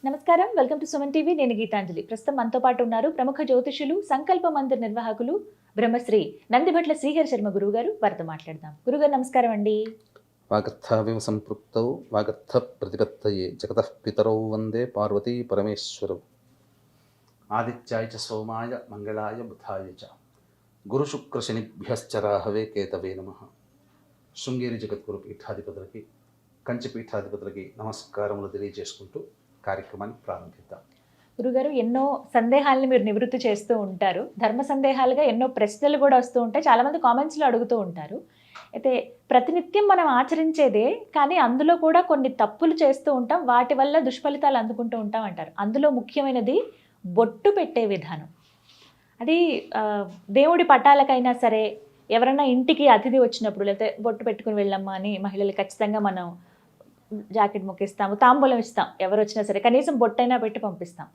నమస్కారం, welcome to Suman TV. నేను గీతాంజలి. ప్రస్తుతం మనతో పాటు ఉన్నారు ప్రముఖ జ్యోతిషులు, సంకల్ప మందిర్ నిర్వాహకులు బ్రహ్మశ్రీ నందిభట్ల శ్రీహరి శర్మ గురువు గారు. వారితో మాట్లాడదాం. గురుగారు నమస్కారం అండి. వాగర్థావివ సంపృక్తౌ వాగర్థ ప్రతిపత్తయే జగతః పితరౌ వందే పార్వతీ పరమేశ్వరౌ. ఆదిత్యాయ చ సోమాయ మంగళాయ బుధాయ చ గురుశుక్రశనిభ్యశ్చ రాహవే కేతవే నమః. శృంగేరి జగద్గురు పీఠాధిపతులకి, కంచి పీఠాధిపతులకి నమస్కారములు తెలియజేసుకుంటూ కార్యక్రమాన్ని ప్రారంభిద్దాం. గురుగారు, ఎన్నో సందేహాలను మీరు నివృత్తి చేస్తూ ఉంటారు. ధర్మ సందేహాలుగా ఎన్నో ప్రశ్నలు కూడా వస్తూ ఉంటాయి. చాలామంది కామెంట్స్లో అడుగుతూ ఉంటారు. అయితే ప్రతినిత్యం మనం ఆచరించేదే, కానీ అందులో కూడా కొన్ని తప్పులు చేస్తూ ఉంటాం, వాటి వల్ల దుష్ఫలితాలు అందుకుంటూ ఉంటాం అంటారు. అందులో ముఖ్యమైనది బొట్టు పెట్టే విధానం. అది దేవుడి పటాలకైనా సరే, ఎవరైనా ఇంటికి అతిథి వచ్చినప్పుడు లేకపోతే బొట్టు పెట్టుకుని వెళ్ళమ్మా అని మహిళలు ఖచ్చితంగా మనం జాకెట్ మొక్కిస్తాము, తాంబూలం ఇస్తాం. ఎవరు వచ్చినా సరే కనీసం బొట్టైనా పెట్టి పంపిస్తాం.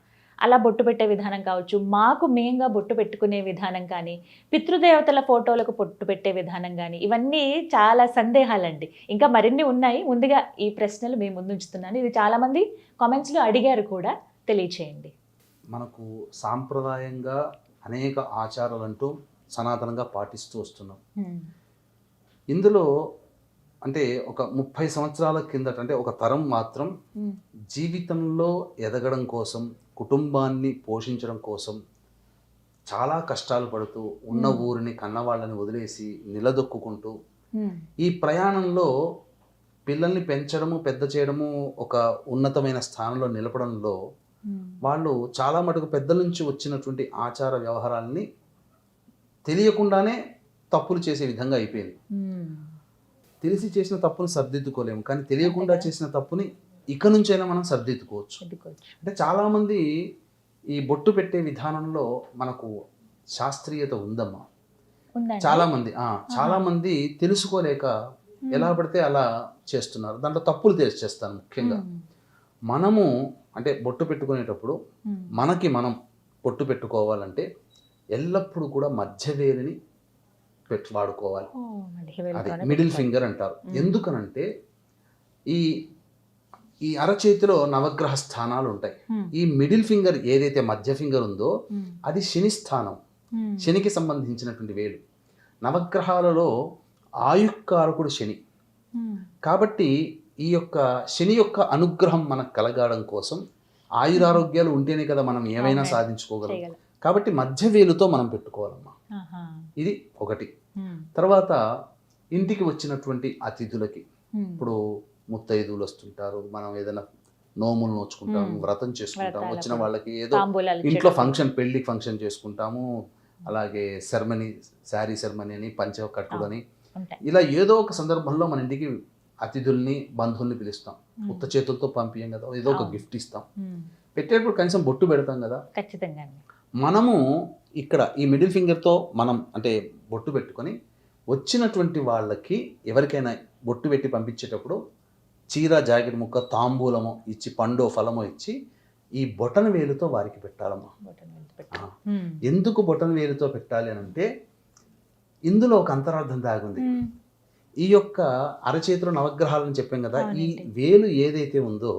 అలా బొట్టు పెట్టే విధానం కావచ్చు, మాకు మేంగా బొట్టు పెట్టుకునే విధానం కానీ, పితృదేవతల ఫోటోలకు బొట్టు పెట్టే విధానం కానీ, ఇవన్నీ చాలా సందేహాలండి. ఇంకా మరిన్ని ఉన్నాయి. ముందుగా ఈ ప్రశ్నలు మేము ముందుంచుతున్నాను. ఇది చాలామంది కామెంట్స్లో అడిగారు కూడా, తెలియచేయండి. మనకు సాంప్రదాయంగా అనేక ఆచారాలంటూ సనాతనంగా పాటిస్తూ వస్తున్నాం. ఇందులో అంటే ఒక 30 సంవత్సరాల కిందట, అంటే ఒక తరం మాత్రం జీవితంలో ఎదగడం కోసం, కుటుంబాన్ని పోషించడం కోసం చాలా కష్టాలు పడుతూ, ఉన్న ఊరిని కన్నవాళ్ళని వదిలేసి నిలదొక్కుంటూ, ఈ ప్రయాణంలో పిల్లల్ని పెంచడము, పెద్ద చేయడము, ఒక ఉన్నతమైన స్థానంలో నిలపడంలో వాళ్ళు చాలా మటుకు పెద్దల నుంచి వచ్చినటువంటి ఆచార వ్యవహారాలని తెలియకుండానే తప్పులు చేసే విధంగా అయిపోయింది. తెలిసి చేసిన తప్పును సర్దిద్దుకోలేము, కానీ తెలియకుండా చేసిన తప్పుని ఇక నుంచైనా మనం సర్దిద్దుకోవచ్చు. అంటే చాలామంది ఈ బొట్టు పెట్టే విధానంలో మనకు శాస్త్రీయత ఉందమ్మా. చాలామంది తెలుసుకోలేక ఎలా పడితే అలా చేస్తున్నారు. దాంట్లో తప్పులు చేస్తాను. ముఖ్యంగా మనము అంటే బొట్టు పెట్టుకునేటప్పుడు మనకి మనం బొట్టు పెట్టుకోవాలంటే ఎల్లప్పుడూ కూడా మధ్య వేలిని వాడుకోవాలి. అది మిడిల్ ఫింగర్ అంటారు. ఎందుకనంటే ఈ అరచేతిలో నవగ్రహ స్థానాలు ఉంటాయి. ఈ మిడిల్ ఫింగర్ ఏదైతే మధ్య ఫింగర్ ఉందో అది శని స్థానం, శనికి సంబంధించినటువంటి వేలు. నవగ్రహాలలో ఆయుక్కారకుడు శని. కాబట్టి ఈ యొక్క శని యొక్క అనుగ్రహం మనకు కలగడం కోసం, ఆయురారోగ్యాలు ఉంటేనే కదా మనం ఏమైనా సాధించుకోగలం. కాబట్టి మధ్య వేలుతో మనం పెట్టుకోవాలమ్మా. ఇది ఒకటి. తర్వాత ఇంటికి వచ్చినటువంటి అతిథులకి, ఇప్పుడు ముత్తైదువులు వస్తుంటారు, మనం ఏదైనా నోములు నోచుకుంటాము, వ్రతం చేసుకుంటాము, వచ్చిన వాళ్ళకి ఏదో ఇంట్లో ఫంక్షన్, పెళ్లి ఫంక్షన్ చేసుకుంటాము. అలాగే సెరమనీ, శారీ సెరమనీ అని, పంచ కట్టుడని, ఇలా ఏదో ఒక సందర్భంలో మన ఇంటికి అతిథుల్ని, బంధువుల్ని పిలుస్తాం. ఉత్త చేతులతో పంపించాం కదా, ఏదో ఒక గిఫ్ట్ ఇస్తాం. పెట్టేటప్పుడు కనీసం బొట్టు పెడతాం కదా. ఖచ్చితంగా మనము ఇక్కడ ఈ మిడిల్ ఫింగర్తో మనం అంటే బొట్టు పెట్టుకొని వచ్చినటువంటి వాళ్ళకి ఎవరికైనా బొట్టు పెట్టి పంపించేటప్పుడు చీర, జాకెట్ ముక్క, తాంబూలము ఇచ్చి, పండో ఫలమో ఇచ్చి ఈ బొటన వేలుతో వారికి పెట్టాలమ్మా. ఎందుకు బొటన వేలుతో పెట్టాలి అని అంటే ఇందులో ఒక అంతరార్థం దాగుంది. ఈ యొక్క అరచేతిలో నవగ్రహాలను చెప్పాం కదా, ఈ వేలు ఏదైతే ఉందో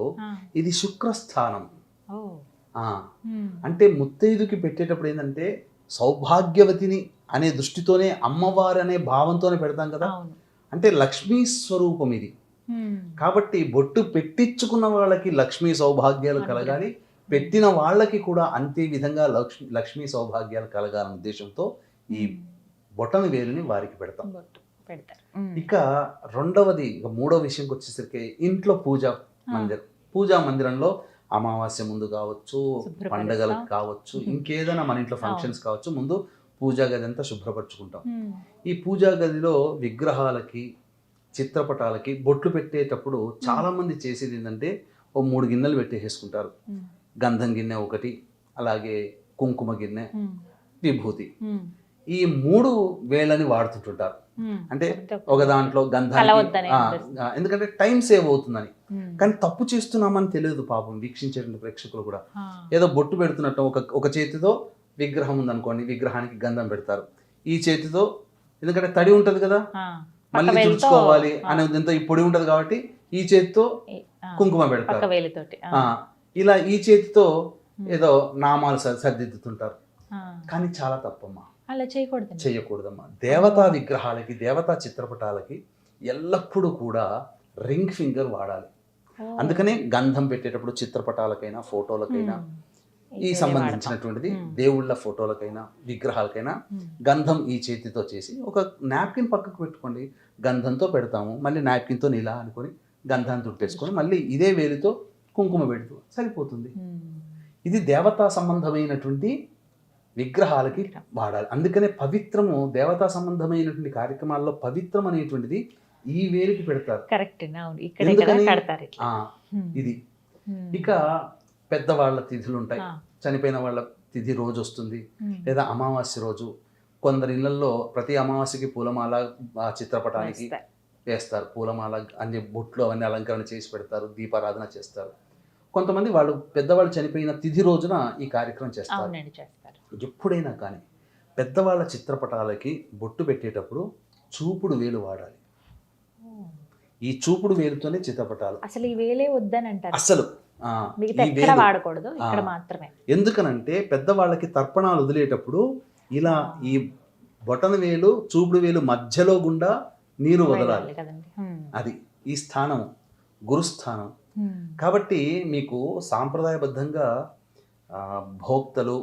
ఇది శుక్రస్థానం. అంటే ముత్తైదుకి పెట్టేటప్పుడు ఏంటంటే సౌభాగ్యవతిని అనే దృష్టితోనే, అమ్మవారు అనే భావంతోనే పెడతాం కదా. అంటే లక్ష్మీ స్వరూపం ఇది. కాబట్టి బొట్టు పెట్టించుకున్న వాళ్ళకి లక్ష్మీ సౌభాగ్యాలు కలగాలి, పెట్టిన వాళ్ళకి కూడా అంతే విధంగా లక్ష్మీ సౌభాగ్యాలు కలగాలనే ఉద్దేశంతో ఈ బొటన వేలుని వారికి పెడతాం. ఇక రెండవది, మూడవ విషయంకి వచ్చేసరికి ఇంట్లో పూజా మందిరంలో అమావాస్య ముందు కావచ్చు, పండగలకు కావచ్చు, ఇంకేదైనా మన ఇంట్లో ఫంక్షన్స్ కావచ్చు, ముందు పూజా గది అంతా శుభ్రపరచుకుంటాం. ఈ పూజా గదిలో విగ్రహాలకి, చిత్రపటాలకి బొట్లు పెట్టేటప్పుడు చాలా మంది చేసేది ఏంటంటే ఓ 3 గిన్నెలు పెట్టేసుకుంటారు. గంధం గిన్నె ఒకటి, అలాగే కుంకుమ గిన్నె, విభూతి, ఈ 3 వేళ్ళని వాడుతుంటుంటారు. అంటే ఒక దాంట్లో గంధానికి, ఎందుకంటే టైం సేవ్ అవుతుందని. కానీ తప్పు చేస్తున్నామని తెలియదు పాపం వీక్షించేటువంటి ప్రేక్షకులు కూడా. ఏదో బొట్టు పెడుతున్నట్టు ఒక చేతితో విగ్రహం ఉందనుకోండి, విగ్రహానికి గంధం పెడతారు. ఈ చేతితో, ఎందుకంటే తడి ఉంటది కదా, మళ్ళీ తుడుచుకోవాలి అనేది, ఈ పొడి ఉంటది కాబట్టి ఈ చేతితో కుంకుమ పెడతారు. ఇలా ఈ చేతితో ఏదో నామాలు సర్దిద్దుతుంటారు. కానీ చాలా తప్పమ్మా, అలా చేయకూడదు. చేయకూడదమ్మా. దేవతా విగ్రహాలకి, దేవతా చిత్రపటాలకి ఎల్లప్పుడూ కూడా రింగ్ ఫింగర్ వాడాలి. అందుకనే గంధం పెట్టేటప్పుడు చిత్రపటాలకైనా ఫోటోలకైనా ఈ సంబంధించినటువంటిది దేవుళ్ళ ఫోటోలకైనా విగ్రహాలకైనా గంధం ఈ చేతితో చేసి ఒక నాప్కిన్ పక్కకు పెట్టుకోండి. గంధంతో పెడతాము, మళ్ళీ నాప్కిన్తో ఇలా అనుకొని గంధాన్ని తుడిపేసుకొని మళ్ళీ ఇదే వేలితో కుంకుమ పెడుతూ సరిపోతుంది. ఇది దేవతా సంబంధమైనటువంటి విగ్రహాలకి వాడాలి. అందుకనే పవిత్రము, దేవతా సంబంధమైనటువంటి కార్యక్రమాల్లో పవిత్రం అనేటువంటిది ఈ వేలికి పెడతారు. ఇది ఇక పెద్దవాళ్ళ తిథులు ఉంటాయి. చనిపోయిన వాళ్ళ తిథి రోజు వస్తుంది, లేదా అమావాస్య రోజు. కొందరి ఇళ్లలో ప్రతి అమావాస్యకి పూలమాల ఆ చిత్రపటానికి వేస్తారు. పూలమాల అన్ని బొట్లు అవన్నీ అలంకరణ చేసి పెడతారు, దీపారాధన చేస్తారు. కొంతమంది వాళ్ళు పెద్దవాళ్ళు చనిపోయిన తిథి రోజున ఈ కార్యక్రమం చేస్తారు. ఎప్పుడైనా కానీ పెద్దవాళ్ళ చిత్రపటాలకి బొట్టు పెట్టేటప్పుడు చూపుడు వేలు వాడాలి. ఈ చూపుడు వేలుతోనే చిత్రపటాలు. అసలు ఈ వేలే వద్దని అంటారు. అసలు వాడకూడదు, ఇక్కడ మాత్రమే. ఎందుకనంటే పెద్దవాళ్ళకి తర్పణాలు వదిలేటప్పుడు ఇలా ఈ బొటన వేలు చూపుడు వేలు మధ్యలో గుండా నీరు వదలాలి. అది ఈ స్థానం గురుస్థానం. కాబట్టి మీకు సాంప్రదాయబద్ధంగా భోక్తలు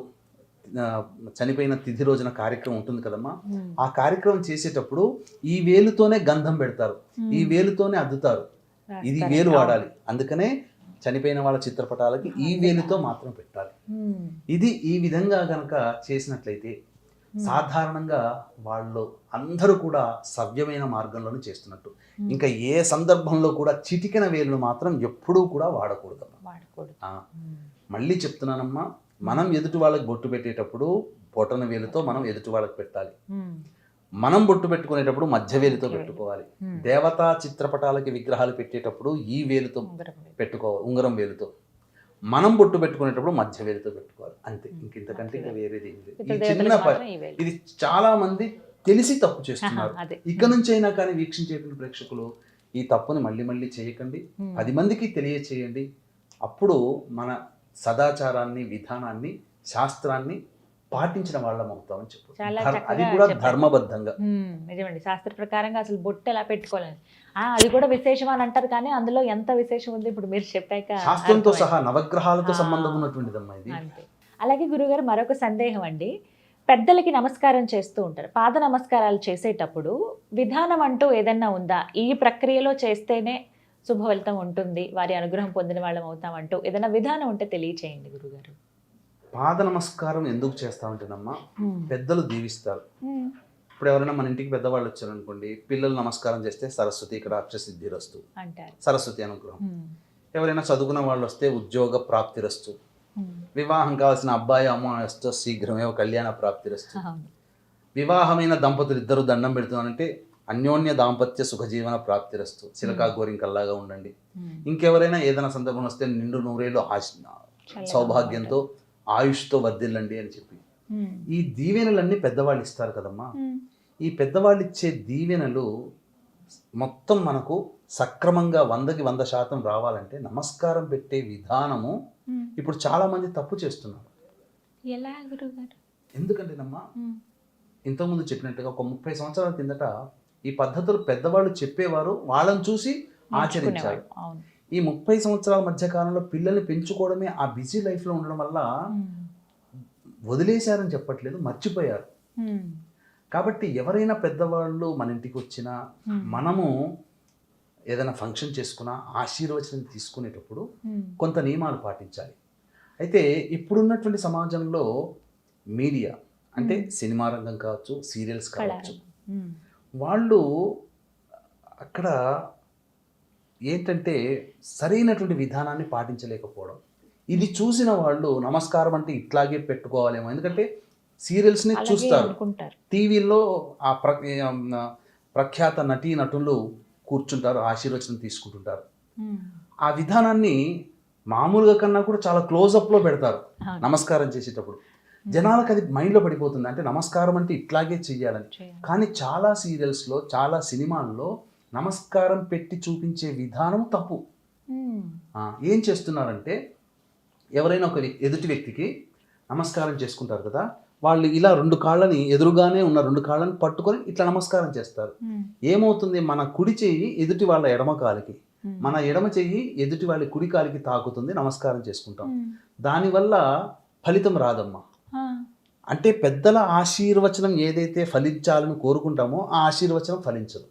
చనిపోయిన తిథి రోజున కార్యక్రమం ఉంటుంది కదమ్మా. ఆ కార్యక్రమం చేసేటప్పుడు ఈ వేలుతోనే గంధం పెడతారు, ఈ వేలుతోనే అద్దుతారు. ఇది వేలు వాడాలి. అందుకనే చనిపోయిన వాళ్ళ చిత్రపటాలకి ఈ వేలుతో మాత్రం పెట్టాలి. ఇది ఈ విధంగా గనక చేసినట్లయితే సాధారణంగా వాళ్ళు అందరూ కూడా సవ్యమైన మార్గంలోనే చేస్తున్నట్టు. ఇంకా ఏ సందర్భంలో కూడా చిటికెన వేలును మాత్రం ఎప్పుడూ కూడా వాడకూడదు. మళ్ళీ చెప్తున్నానమ్మా, మనం ఎదుటి వాళ్ళకి బొట్టు పెట్టేటప్పుడు బొటన వేలుతో మనం ఎదుటి వాళ్ళకి పెట్టాలి. మనం బొట్టు పెట్టుకునేటప్పుడు మధ్య వేలుతో పెట్టుకోవాలి. దేవతా చిత్రపటాలకి విగ్రహాలు పెట్టేటప్పుడు ఈ వేలుతో పెట్టుకోవాలి, ఉంగరం వేలుతో. మనం బొట్టు పెట్టుకునేటప్పుడు మధ్య వేలుతో పెట్టుకోవాలి. అంతే, ఇంకింతకంటే వేరేది ఏం లేదు. ఈ చిన్న ఇది చాలా మంది తెలిసి తప్పు చేస్తున్నారు. ఇక నుంచి అయినా కానీ వీక్షించేటువంటి ప్రేక్షకులు ఈ తప్పుని మళ్ళీ మళ్ళీ చేయకండి, 10 మందికి తెలియచేయండి. అప్పుడు మన సదాచారాన్ని, విధానాన్ని, శాస్త్రాన్ని పాటించిన వాళ్ళం అవుతామని చెప్పు. అది కూడా ధర్మబద్ధంగా. నిజమండి, శాస్త్ర ప్రకారంగా అసలు బొట్టు ఎలా పెట్టుకోవాలని అది కూడా విశేషం అని అంటారు. కానీ అందులో ఎంత విశేషం ఉంది ఇప్పుడు మీరు చెప్పాక. శాస్త్రంతో సహా నవగ్రహాలతో సంబంధం ఉన్నటువంటిదమ్మా ఇది. అంతే. అలాగే గురుగారు మరొక సందేహం అండి. పెద్దలకి నమస్కారం చేస్తూ ఉంటారు. పాద నమస్కారాలు చేసేటప్పుడు విధానం అంటూ ఏదన్నా ఉందా? ఈ ప్రక్రియలో చేస్తేనే శుభ ఫలితం ఉంటుంది, వారి అనుగ్రహం పొందిన వాళ్ళం అవుతామంటూ ఏదైనా విధానం ఉంటే తెలియచేయండి గురుగారు. పాద నమస్కారం ఎందుకు చేస్తామంటేనమ్మా, పెద్దలు దీవిస్తారు. ఇప్పుడు ఎవరైనా మన ఇంటికి పెద్దవాళ్ళు వచ్చారనుకోండి, పిల్లలు నమస్కారం చేస్తే సరస్వతి ఇక్కడ అక్షసిద్ధిరస్తు అంటారు, సరస్వతి అనుగ్రహం. ఎవరైనా చదువుకున్న వాళ్ళు వస్తే ఉద్యోగ ప్రాప్తిరస్తు, వివాహం కావాల్సిన అబ్బాయి అమ్మాయితో శీఘ్రమే కళ్యాణ ప్రాప్తిరస్తు. వివాహమైన దంపతులు ఇద్దరు దండం పెడుతున్నారంటే అన్యోన్య దాంపత్య సుఖజీవన ప్రాప్తిరస్తు, చిలకా గోరింకల్లాగా ఉండండి. ఇంకెవరైనా ఏదైనా సందర్భం వస్తే నిండు నూరేళ్ళు సౌభాగ్యంతో ఆయుష్తో వర్ధిల్లండి అని చెప్పి ఈ దీవెనలన్నీ పెద్దవాళ్ళు ఇస్తారు కదమ్మా. ఈ పెద్దవాళ్ళు ఇచ్చే దీవెనలు మొత్తం మనకు సక్రమంగా 100కి 100% రావాలంటే నమస్కారం పెట్టే విధానము ఇప్పుడు చాలా మంది తప్పు చేస్తున్నారు. ఎలా గురుగారు? ఎందుకంటేనమ్మా, ఇంతకుముందు చెప్పినట్టుగా ఒక 30 సంవత్సరాల కిందట ఈ పద్ధతులు పెద్దవాళ్ళు చెప్పేవారు, వాళ్ళని చూసి ఆచరించారు. ఈ 30 సంవత్సరాల మధ్య కాలంలో పిల్లల్ని పెంచుకోవడమే ఆ బిజీ లైఫ్లో ఉండడం వల్ల వదిలేశారని చెప్పట్లేదు, మర్చిపోయారు. కాబట్టి ఎవరైనా పెద్దవాళ్ళు మన ఇంటికి వచ్చినా, మనము ఏదైనా ఫంక్షన్ చేసుకున్నా ఆశీర్వచనం తీసుకునేటప్పుడు కొంత నియమాలు పాటించాలి. అయితే ఇప్పుడున్నటువంటి సమాజంలో మీడియా అంటే సినిమా రంగం కావచ్చు, సీరియల్స్ కావచ్చు, వాళ్ళు అక్కడ ఏంటంటే సరైనటువంటి విధానాన్ని పాటించలేకపోవడం. ఇది చూసిన వాళ్ళు నమస్కారం అంటే ఇట్లాగే పెట్టుకోవాలేమో, ఎందుకంటే సీరియల్స్ని చూస్తారు, టీవీలో ఆ ప్రఖ్యాత నటీనటులు కూర్చుంటారు, ఆశీర్వచనం తీసుకుంటుంటారు. ఆ విధానాన్ని మామూలుగా కన్నా కూడా చాలా క్లోజప్లో పెడతారు నమస్కారం చేసేటప్పుడు. జనాలకు అది మైండ్లో పడిపోతుంది, అంటే నమస్కారం అంటే ఇట్లాగే చెయ్యాలని. కానీ చాలా సీరియల్స్లో, చాలా సినిమాల్లో నమస్కారం పెట్టి చూపించే విధానం తప్పు. ఏం చేస్తున్నారంటే ఎవరైనా ఒక ఎదుటి వ్యక్తికి నమస్కారం చేసుకుంటారు కదా, వాళ్ళు ఇలా రెండు కాళ్ళని ఎదురుగానే ఉన్న రెండు కాళ్ళని పట్టుకొని ఇట్లా నమస్కారం చేస్తారు. ఏమవుతుంది, మన కుడి చెయ్యి ఎదుటి వాళ్ళ ఎడమ కాలికి, మన ఎడమ చెయ్యి ఎదుటి వాళ్ళ కుడి కాలికి తాకుతుంది, నమస్కారం చేసుకుంటాం. దానివల్ల ఫలితం రాదమ్మా. అంటే పెద్దల ఆశీర్వచనం ఏదైతే ఫలించాలని కోరుకుంటామో ఆ ఆశీర్వచనం ఫలించదు.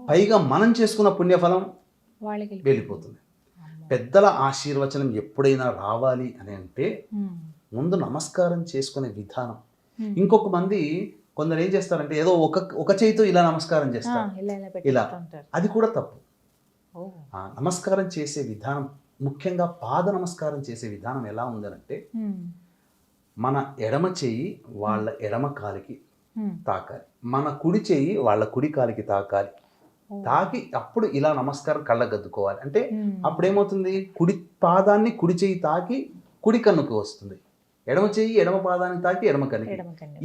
పైగా మనం చేసుకున్న పుణ్యఫలం వెళ్ళిపోతుంది. పెద్దల ఆశీర్వచనం ఎప్పుడైనా రావాలి అని అంటే ముందు నమస్కారం చేసుకునే విధానం. ఇంకొక మంది కొందరు ఏం చేస్తారంటే ఏదో ఒక చేయితో ఇలా నమస్కారం చేస్తారు, ఇలా, అది కూడా తప్పు. నమస్కారం చేసే విధానం, ముఖ్యంగా పాద నమస్కారం చేసే విధానం ఎలా ఉందనంటే మన ఎడమ చెయ్యి వాళ్ళ ఎడమ కాలికి తాకాలి, మన కుడి చెయ్యి వాళ్ళ కుడి కాలికి తాకాలి. తాకి అప్పుడు ఇలా నమస్కారం కళ్ళగద్దుకోవాలి. అంటే అప్పుడు ఏమవుతుంది, కుడి పాదాన్ని కుడి చెయ్యి తాకి కుడి కన్నుకు వస్తుంది, ఎడమ చెయ్యి ఎడమ పాదాన్ని తాకి ఎడమ కన్నుకి.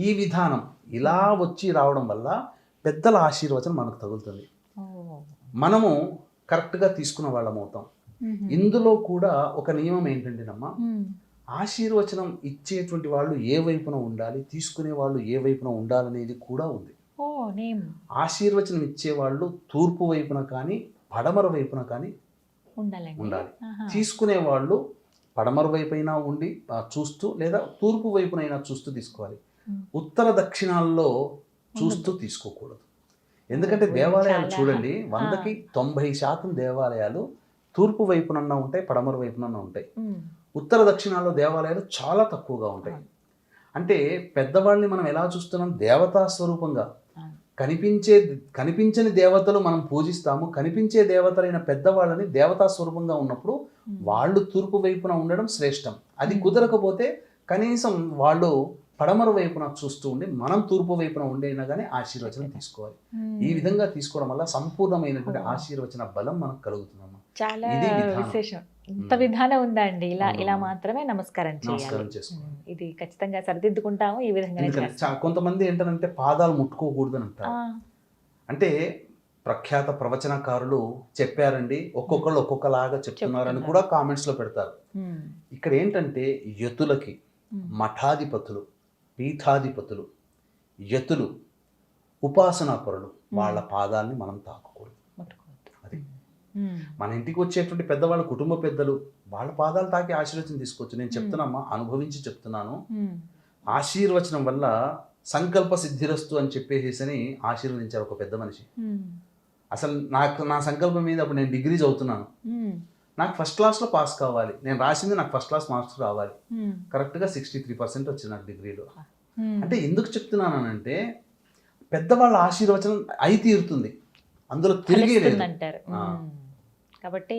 ఈ విధానం ఇలా వచ్చి రావడం వల్ల పెద్దల ఆశీర్వచనం మనకు తగులుతుంది, మనము కరెక్ట్గా తీసుకున్న వాళ్ళం అవుతాం. ఇందులో కూడా ఒక నియమం ఏంటంటేనమ్మా, ఆశీర్వచనం ఇచ్చేటువంటి వాళ్ళు ఏ వైపున ఉండాలి, తీసుకునే వాళ్ళు ఏ వైపున ఉండాలనేది కూడా ఉంది. ఆశీర్వచనం ఇచ్చేవాళ్ళు తూర్పు వైపున కానీ పడమర వైపున కానీ ఉండాలి. తీసుకునే వాళ్ళు పడమర వైపునైనా ఉండి చూస్తూ, లేదా తూర్పు వైపునైనా చూస్తూ తీసుకోవాలి. ఉత్తర దక్షిణాల్లో చూస్తూ తీసుకోకూడదు. ఎందుకంటే దేవాలయాలు చూడండి, 100కి 90% దేవాలయాలు తూర్పు వైపునన్నా ఉంటాయి, పడమర వైపునన్నా ఉంటాయి. ఉత్తర దక్షిణాల్లో దేవాలయాలు చాలా తక్కువగా ఉంటాయి. అంటే పెద్దవాళ్ళని మనం ఎలా చూస్తున్నాం, దేవతా స్వరూపంగా. కనిపించని దేవతలు మనం పూజిస్తాము, కనిపించే దేవతలైన పెద్దవాళ్ళని దేవతా స్వరూపంగా ఉన్నప్పుడు వాళ్ళు తూర్పు వైపున ఉండడం శ్రేష్టం. అది కుదరకపోతే కనీసం వాళ్ళు పడమర వైపున చూస్తూ ఉండి మనం తూర్పు వైపున ఉండేనా కానీ ఆశీర్వచనం తీసుకోవాలి. ఈ విధంగా తీసుకోవడం వల్ల సంపూర్ణమైనటువంటి ఆశీర్వచన బలం మనకు కలుగుతుందమ్మా. చాలా విశేషం. ఇంత విధానం ఉందా అండి? ఇలా మాత్రమే నమస్కారం చేయాలి. ఇది ఖచ్చితంగా సరిదిద్దుకుంటాము ఈ విధంగా. కొంతమంది ఏంటంటే పాదాలు ముట్టుకోకూడదు అని అంటారు. అంటే ప్రఖ్యాత ప్రవచనకారులు చెప్పారండి, ఒక్కొక్కళ్ళు ఒక్కొక్కలాగా చెప్తున్నారని కూడా కామెంట్స్ లో పెడతారు. ఇక్కడ ఏంటంటే యతులకి, మఠాధిపతులు, పీఠాధిపతులు, యతులు, ఉపాసనాపరులు వాళ్ళ పాదాలని మనం తాకకూడదు. అది మన ఇంటికి వచ్చేటువంటి పెద్దవాళ్ళ కుటుంబ పెద్దలు వాళ్ళ పాదాలు తాకి ఆశీర్వచనం తీసుకోవచ్చు. నేను చెప్తున్నామ్మా, అనుభవించి చెప్తున్నాను. ఆశీర్వచనం వల్ల సంకల్ప సిద్ధిరస్తు అని చెప్పేసి ఆశీర్వదించారు ఒక పెద్ద మనిషి. అసలు నా సంకల్పం మీద అప్పుడు నేను డిగ్రీ చదువుతున్నాను, నాకు ఫస్ట్ క్లాస్లో పాస్ కావాలి, నేను రాసింది నాకు ఫస్ట్ క్లాస్ మార్క్స్ రావాలి. కరెక్ట్గా 63% వచ్చింది నాకు డిగ్రీలో. అంటే ఎందుకు చెప్తున్నానంటే పెద్దవాళ్ళ ఆశీర్వచనం అయి తీరుతుంది, అందులో తిరిగి లేదు కాబట్టి